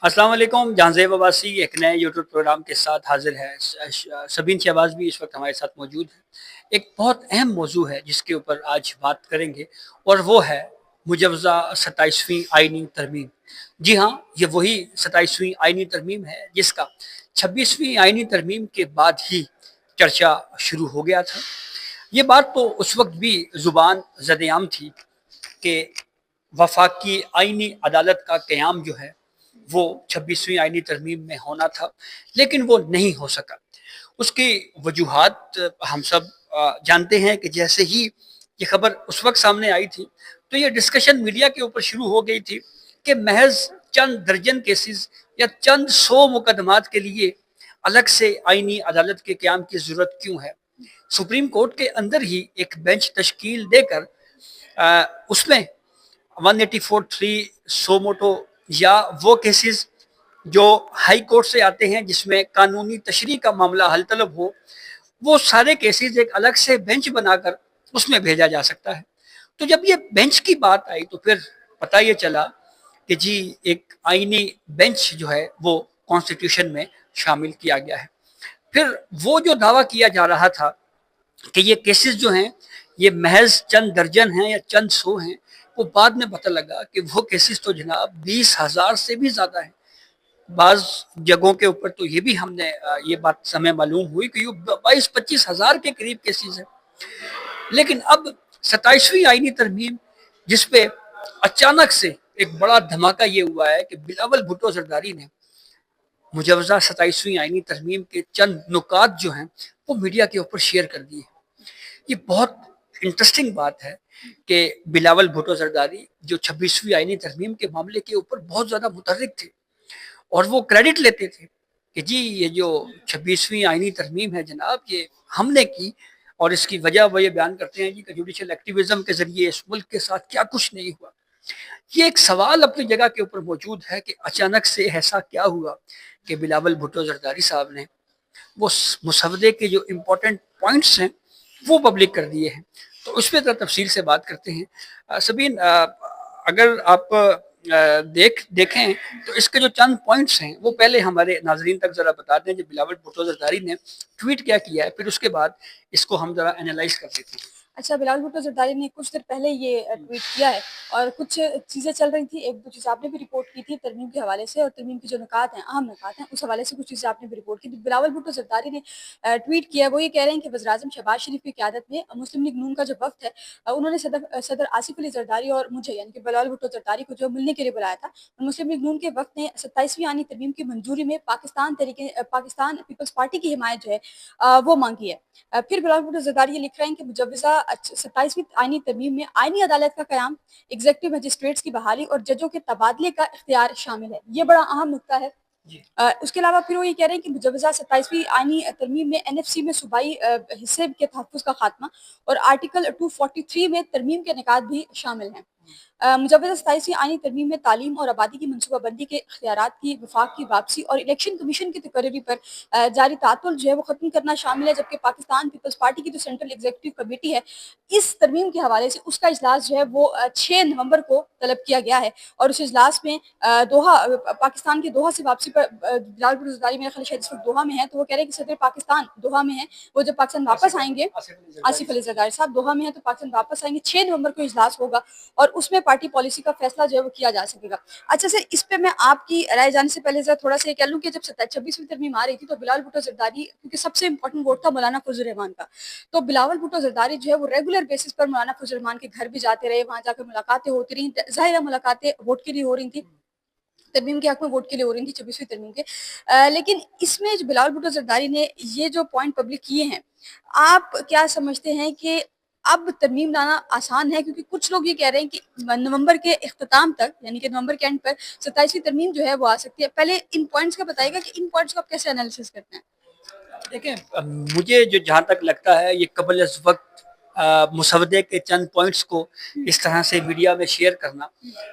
السلام علیکم. جہانزیب عباسی ایک نئے یوٹیوب پروگرام کے ساتھ حاضر ہے. سبین شہباز بھی اس وقت ہمارے ساتھ موجود ہے. ایک بہت اہم موضوع ہے جس کے اوپر آج بات کریں گے، اور وہ ہے مجوزہ 27ویں آئینی ترمیم. جی ہاں، یہ وہی 27ویں آئینی ترمیم ہے جس کا 26ویں آئینی ترمیم کے بعد ہی چرچا شروع ہو گیا تھا. یہ بات تو اس وقت بھی زبان زد عام تھی کہ وفاقی آئینی عدالت کا قیام جو ہے وہ 26ویں آئینی ترمیم میں ہونا تھا، لیکن وہ نہیں ہو سکا. اس کی وجوہات ہم سب جانتے ہیں کہ جیسے ہی یہ خبر اس وقت سامنے آئی تھی تو یہ ڈسکشن میڈیا کے اوپر شروع ہو گئی تھی کہ محض چند درجن کیسز یا چند سو مقدمات کے لیے الگ سے آئینی عدالت کے قیام کی ضرورت کیوں ہے. سپریم کورٹ کے اندر ہی ایک بینچ تشکیل دے کر اس میں 184(3) سو موٹو یا وہ کیسز جو ہائی کورٹ سے آتے ہیں جس میں قانونی تشریح کا معاملہ حل طلب ہو، وہ سارے کیسز ایک الگ سے بینچ بنا کر اس میں بھیجا جا سکتا ہے. تو جب یہ بینچ کی بات آئی تو پھر پتہ یہ چلا کہ جی ایک آئینی بینچ جو ہے وہ کانسٹیٹیوشن میں شامل کیا گیا ہے. پھر وہ جو دعویٰ کیا جا رہا تھا کہ یہ کیسز جو ہیں یہ محض چند درجن ہیں یا چند سو ہیں، وہ بعد میں پتہ لگا کہ وہ کیسز تو جناب 20,000 سے بھی زیادہ ہیں. بعض جگہوں کے اوپر تو یہ بھی ہم نے یہ بات ہمیں معلوم ہوئی کہ یہ 22-25 ہزار کے قریب کیسز ہیں. لیکن اب 27ویں آئینی ترمیم جس پہ اچانک سے ایک بڑا دھماکہ یہ ہوا ہے کہ بلاول بھٹو زرداری نے مجوزہ 27ویں آئینی ترمیم کے چند نکات جو ہیں وہ میڈیا کے اوپر شیئر کر دیے. یہ بہت انٹرسٹنگ بات ہے کہ بلاول بھٹو زرداری جو 26ویں آئینی ترمیم کے معاملے کے اوپر بہت زیادہ متحرک تھے اور وہ کریڈٹ لیتے تھے کہ جی یہ جو 26ویں آئینی ترمیم ہے جناب یہ ہم نے کی، اور اس کی وجہ وہ یہ بیان کرتے ہیں جی کہ جوڈیشل ایکٹیویزم کے ذریعے اس ملک کے ساتھ کیا کچھ نہیں ہوا. یہ ایک سوال اپنی جگہ کے اوپر موجود ہے کہ اچانک سے ایسا کیا ہوا کہ بلاول بھٹو زرداری صاحب نے وہ مسودے کے جو امپورٹنٹ پوائنٹس ہیں وہ پبلک کر دیے ہیں. تو اس پہ تفصیل سے بات کرتے ہیں. سبین، اگر آپ دیکھیں تو اس کے جو چند پوائنٹس ہیں وہ پہلے ہمارے ناظرین تک ذرا بتا دیں. جو بلاول بھٹو زرداری نے ٹویٹ کیا ہے، پھر اس کے بعد اس کو ہم ذرا انالائز کر دیتے ہیں. اچھا، بلاول بھٹو زرداری نے کچھ دیر پہلے یہ ٹویٹ کیا ہے اور کچھ چیزیں چل رہی تھیں. ایک دو چیزیں آپ نے بھی رپورٹ کی تھی ترمیم کے حوالے سے، اور ترمیم کی جو نکات ہیں، اہم نکات ہیں، اس حوالے سے کچھ چیزیں آپ نے بھی رپورٹ کی تھی. بلاول بھٹو زرداری نے ٹویٹ کیا ہے، وہ یہ کہہ رہے ہیں کہ وزیراعظم شہباز شریف کی قیادت میں مسلم لیگ نون کا جو وفد ہے انہوں نے صدر آصف علی زرداری اور مجھے یعنی کہ بلاول بھٹو زرداری کو جو ملنے کے لیے بلایا تھا. مسلم لیگ نون کے وفد نے 27ویں آئینی ترمیم کی منظوری میں پاکستان پیپلز پارٹی کی حمایت جو ہے وہ مانگی ہے. پھر بلاول بھٹو زرداری یہ لکھ رہے ہیں کہ مجوزہ 27ویں آئینی ترمیم میں آئینی عدالت کا قیام، ایگزیکٹو مجسٹریٹس کی بحالی اور ججوں کے تبادلے کا اختیار شامل ہے. یہ بڑا اہم نکتہ ہے. اس کے علاوہ پھر وہ یہ کہہ رہے ہیں کہ مجوزہ 27ویں آئینی ترمیم میں NFC میں صوبائی حصے کے تحفظ کا خاتمہ اور آرٹیکل 243 میں ترمیم کے نکات بھی شامل ہیں. مجوزہ 27ویں آئینی ترمیم میں تعلیم اور آبادی کی منصوبہ بندی کے اختیارات کی وفاق کی واپسی اور الیکشن کمیشن کی تقرری پر جاری تعطل جو ہے وہ ختم کرنا شامل ہے. جبکہ پاکستان پیپلز پارٹی کی جو سینٹرل ایگزیکٹو کمیٹی ہے، اس ترمیم کے حوالے سے اس کا اجلاس جو ہے وہ 6 نومبر کو طلب کیا گیا ہے، اور اس اجلاس میں پاکستان کی دوحہ سے واپسی پر بلاول بھٹو زرداری میرے خیال شاید اس وقت دوحہ میں ہے، تو وہ کہہ رہے ہیں کہ صدر پاکستان دوحہ میں ہیں، وہ جب پاکستان واپس آئیں گے، آصف علی زرداری صاحب دوحہ میں ہیں تو پاکستان واپس آئیں گے. 6 نومبر کو اجلاس ہوگا اور اس میں پارٹی پالیسی کا فیصلہ جو ہے وہ کیا جا سکے گا. اچھا سر، اس پہ میں آپ کی رائے جانے سے پہلے تھوڑا سا یہ کہہ لوں کہ جب 26ویں ترمیم آ رہی تھی تو بلاول بھٹو زرداری، کیونکہ سب سے امپورٹنٹ ووٹ تھا مولانا فضل الرحمان کا، تو بلاول بھٹو زرداری جو ہے وہ ریگولر بیسس پر مولانا فضل الرحمان کے گھر بھی جاتے رہے، وہاں جا کر ملاقاتیں ہوتی رہیں. ظاہر ملاقاتیں ووٹ کے لیے ہو رہی تھیں، ترمیم کے حق میں ووٹ کے لیے ہو رہی تھی 26ویں ترمیم کے. لیکن اس میں جو بلاول بھٹو زرداری نے یہ جو پوائنٹ پبلک کیے ہیں، آپ کیا سمجھتے ہیں کہ اب ترمیم لانا آسان ہے؟ کیونکہ کچھ لوگ یہ کہہ رہے ہیں کہ نومبر کے اختتام تک یعنی کہ نومبر کے اینڈ پر 27ویں ترمیم جو ہے وہ آ سکتی ہے. پہلے ان پوائنٹس کا بتائے گا کہ ان پوائنٹس کو آپ کیسے انالیسس کرتے ہیں؟ دیکھیں، مجھے جو جہاں تک لگتا ہے یہ قبل از وقت مسودے کے چند پوائنٹس کو اس طرح سے میڈیا میں شیئر کرنا،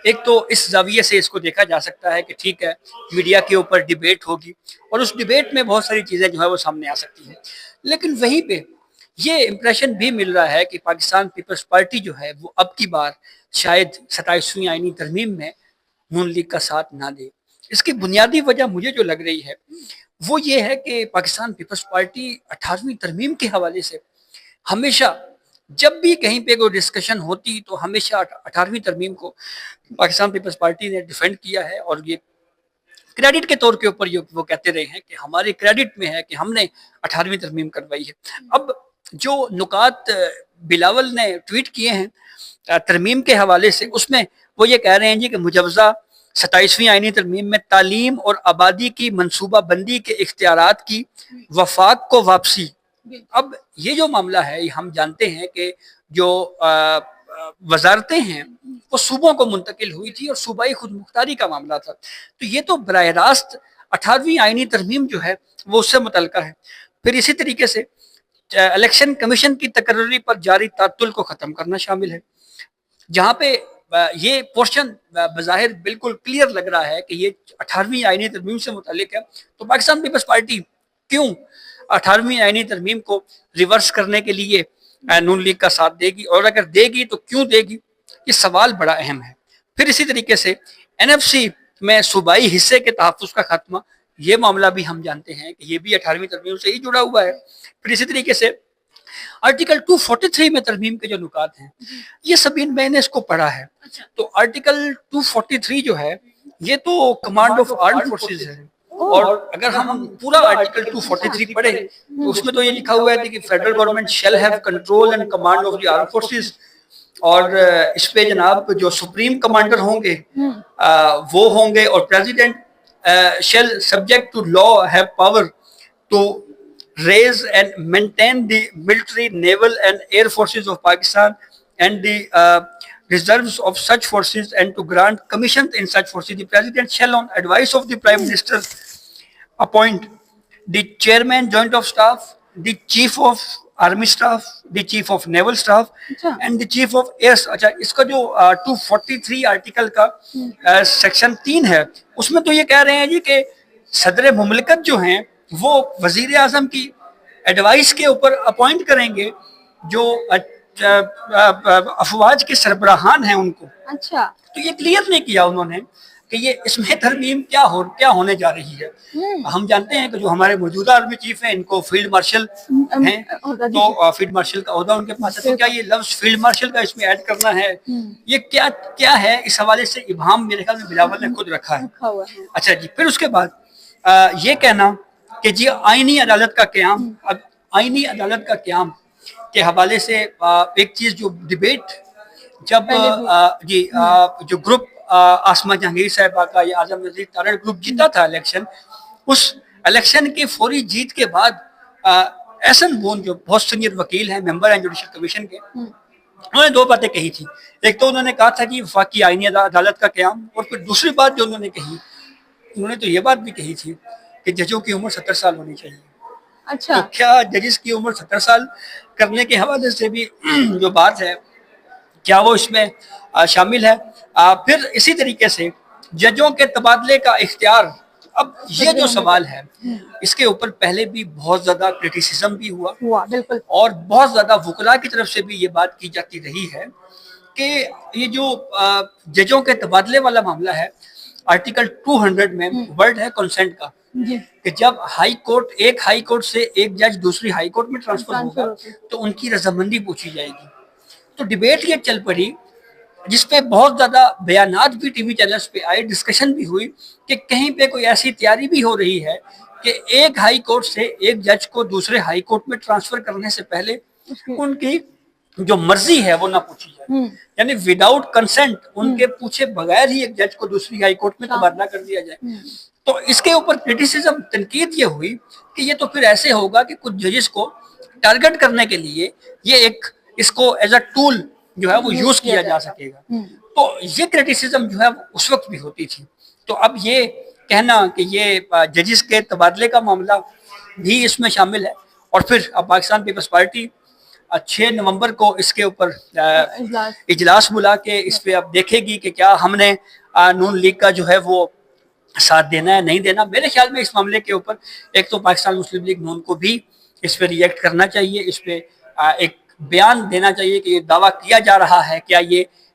ایک تو اس زاویے سے اس کو دیکھا جا سکتا ہے کہ ٹھیک ہے میڈیا کے اوپر ڈیبیٹ ہوگی اور اس ڈیبیٹ میں بہت ساری چیزیں جو ہے وہ سامنے آ سکتی ہیں. لیکن وہیں پہ یہ امپریشن بھی مل رہا ہے کہ پاکستان پیپلز پارٹی جو ہے وہ اب کی بار شاید 27ویں آئینی ترمیم میں نون لیگ کا ساتھ نہ دے. اس کی بنیادی وجہ مجھے جو لگ رہی ہے وہ یہ ہے کہ پاکستان پیپلز پارٹی 18ویں ترمیم کے حوالے سے ہمیشہ جب بھی کہیں پہ کوئی ڈسکشن ہوتی تو ہمیشہ 18ویں ترمیم کو پاکستان پیپلز پارٹی نے ڈیفینڈ کیا ہے، اور یہ کریڈٹ کے طور کے اوپر وہ کہتے رہے ہیں کہ ہمارے کریڈٹ میں ہے کہ ہم نے 18ویں ترمیم کروائی ہے۔ اب جو نکات بلاول نے ٹویٹ کیے ہیں ترمیم کے حوالے سے، اس میں وہ یہ کہہ رہے ہیں جی کہ مجوزہ 27ویں آئینی ترمیم میں تعلیم اور آبادی کی منصوبہ بندی کے اختیارات کی وفاق کو واپسی۔ اب یہ جو معاملہ ہے یہ ہم جانتے ہیں کہ جو وزارتیں ہیں وہ صوبوں کو منتقل ہوئی تھی اور صوبائی خود مختاری کا معاملہ تھا، تو یہ تو براہ راست 18ویں آئینی ترمیم جو ہے وہ اس سے متعلقہ ہے۔ پھر اسی طریقے سے الیکشن کمیشن کی تقرری پر جاری تعطل کو ختم کرنا شامل ہے، جہاں پہ یہ پورشن بظاہر بالکل کلیئر لگ رہا ہے کہ یہ 18ویں آئینی ترمیم سے متعلق ہے، تو پاکستان پیپلز پارٹی کیوں 18ویں آئینی ترمیم کو ریورس کرنے کے لیے نون لیگ کا ساتھ دے گی، اور اگر دے گی تو کیوں دے گی، یہ سوال بڑا اہم ہے۔ پھر اسی طریقے سے NFC میں صوبائی حصے کے تحفظ کا خاتمہ، یہ معاملہ بھی ہم جانتے ہیں کہ یہ بھی 18ویں ترمیم سے ہی جڑا ہوا ہے۔ پھر اسی طریقے سے آرٹیکل 243 میں ترمیم کے جو نکات ہیں یہ سبھی میں نے اس کو پڑھا ہے، تو آرٹیکل 243 جو ہے یہ تو کمانڈ آف آرمڈ فورسز ہے، اور اگر ہم پورا آرٹیکل 243 پڑھیں تو اس میں تو یہ لکھا ہوا ہے کہ federal government shall have control and command of the armed forces, اور اس پہ جناب جو سپریم کمانڈر ہوں گے وہ ہوں گے، اور president shall subject to law have power to raise and maintain the military, naval and air forces of Pakistan and the reserves of such forces, and to grant commissions in such forces. The President shall, on advice of the Prime Minister, appoint the Chairman Joint of Staff, the Chief of Army Staff, the Chief of Naval Staff and the Chief of Air. اچھا اس کا جو 243 article کا section 3 ہے اس میں تو یہ کہہ رہے ہیں جی کہ صدر مملکت جو ہیں وہ وزیر اعظم کی ایڈوائس کے اوپر اپوائنٹ کریں گے جو افواج کے سربراہان ہیں ان کو۔ اچھا، تو یہ کلیئر نہیں کیا انہوں نے کہ یہ اس میں ترمیم کیا ہونے جا رہی ہے۔ ہم جانتے ہیں کہ جو ہمارے موجودہ آرمی چیف ہیں ان کو فیلڈ مارشل ہیں، تو فیلڈ مارشل کا عہدہ ان کے پاس ہے، تو کیا یہ لفظ فیلڈ مارشل کا اس میں ایڈ کرنا ہے، یہ کیا ہے، اس حوالے سے ابہام میرے خیال میں بلاول نے خود رکھا ہے۔ اچھا جی، پھر اس کے بعد یہ کہنا کہ جی آئینی عدالت کا قیام، اب آئینی عدالت کا قیام کے حوالے سے ایک چیز جو ڈیبیٹ جب جی جو گروپ آسما جہانگیر صاحبہ کا یا اعظم وزیر تارڑ گروپ جیتا تھا الیکشن، اس الیکشن کی فوری جیت کے بعد احسن بون جو بہت سینئر وکیل ہیں، ممبر ہیں جوڈیشل کمیشن کے، انہوں نے 2 باتیں کہی تھی۔ ایک تو انہوں نے کہا تھا کہ وفاقی آئینی عدالت کا قیام، اور پھر دوسری بات جو انہوں نے کہی، انہوں نے تو یہ بات بھی کہی تھی کہ ججوں کی عمر 70 سال ہونی چاہیے۔ اچھا، تو کیا ججز کی عمر 70 سال کرنے کے حوالے سے بھی جو بات ہے کیا وہ اس میں شامل ہے؟ پھر اسی طریقے سے ججوں کے تبادلے کا اختیار، اب یہ جو سوال ہے اس کے اوپر پہلے بھی بہت زیادہ کرٹیسزم بھی ہوا بالکل، اور بہت زیادہ وکلاء کی طرف سے بھی یہ بات کی جاتی رہی ہے کہ یہ جو ججوں کے تبادلے والا معاملہ ہے آرٹیکل 200 میں ورڈ ہے کنسنٹ کا، کہ جب ایک ہائی کورٹ سے ایک جج دوسری ہائی کورٹ میں ٹرانسفر ہوگا تو ان کی رضامندی پوچھی جائے گی۔ تو ڈیبیٹ یہ چل پڑی جس پہ بہت زیادہ بیانات بھی ٹی وی چینلز پہ آئے، ڈسکشن بھی ہوئی کہ کہیں پہ کوئی ایسی تیاری بھی ہو رہی ہے کہ ایک ہائی کورٹ سے ایک جج کو دوسرے ہائی کورٹ میں ٹرانسفر کرنے سے پہلے ان کی جو مرضی ہے وہ نہ پوچھی جائے، یعنی وداؤٹ کنسنٹ ان کے پوچھے بغیر ہی ایک جج کو دوسری ہائی کورٹ میں تبادلہ کر دیا جائے۔ تو اس کے اوپر کرٹیسزم، تنقید یہ ہوئی کہ یہ تو پھر ایسے ہوگا کہ کچھ ججز کو ٹارگٹ کرنے کے لیے یہ اس کو ایز اے ٹول جو ہے وہ یوز کیا جا سکے گا۔ تو یہ کرٹیسزم جو ہے اس وقت بھی ہوتی تھی۔ تو اب یہ کہنا کہ یہ ججز کے تبادلے کا معاملہ بھی اس میں شامل ہے، اور پھر اب پاکستان پیپلز پارٹی 6 نومبر کو اس کے اوپر اجلاس بلا کے اس پہ اب دیکھے گی کہ کیا ہم نے نون لیگ کا جو ہے وہ ساتھ دینا ہے نہیں دینا۔ میرے خیال میں اس معاملے کے اوپر ایک تو پاکستان مسلم لیگ نون کو بھی اس پہ ریئیکٹ کرنا چاہیے، اس پہ ایک بیان دینا چاہیے کہ یہ دعویٰ کیا جا رہا ہے کیا یہ